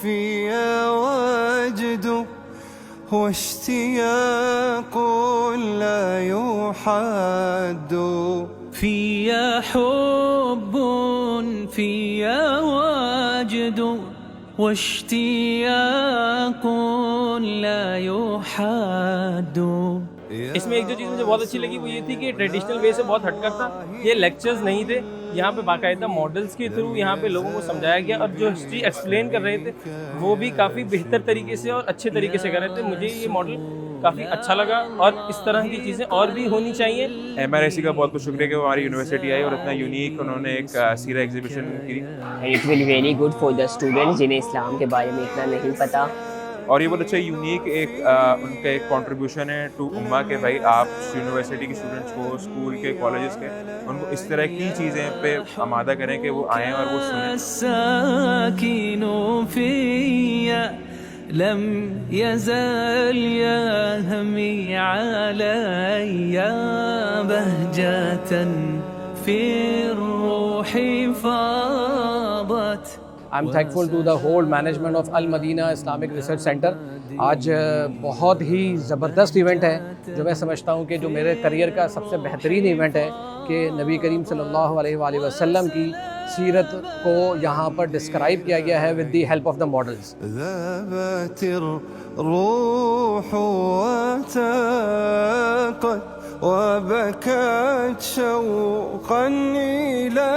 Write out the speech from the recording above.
فيا وجد واشتياق لا يحد فيا حب فيا وجد واشتياق لا يحد। इसमें एक जो चीज़ मुझे बहुत अच्छी लगी वो ये थी कि ट्रेडिशनल वे से बहुत हटकर था। ये लेक्चर्स नहीं थे, यहाँ पे बाकायदा मॉडल्स के थ्रू यहाँ पे लोगों को समझाया गया और जो हिस्ट्री एक्सप्लेन कर रहे थे वो भी काफ़ी बेहतर तरीके से और अच्छे तरीके से कर रहे थे। मुझे ये मॉडल काफ़ी अच्छा लगा और इस तरह की चीज़ें और भी होनी चाहिए। MRSC का बहुत बहुत शुक्रिया कि वो हमारी यूनिवर्सिटी आई और इतना यूनिक उन्होंने एक सीरा एग्जीबिशन की। It will very good for the students जिन्हें इस्लाम के बारे में इतना नहीं पता। और ये बहुत अच्छा यूनिक एक उनका एक कंट्रीब्यूशन है टू उम्मा के भाई आप यूनिवर्सिटी के स्टूडेंट्स को, स्कूल के, कॉलेजेस के, उनको इस तरह की चीज़ें पे आमादा करें कि वो आएँ और वो सुनें। لم يزل يهمي علي بهجة في الروح فاضت। I'm thankful to the whole management of Al Madina Islamic Research Center। आज बहुत ही ज़बरदस्त इवेंट है जो मैं समझता हूँ कि जो मेरे करियर का सबसे बेहतरीन इवेंट है कि नबी करीम सल्लल्लाहु अलैहि वसल्लम की सीरत को यहाँ पर डिस्क्राइब किया गया है with the help of the models. وبكت شوقا إلى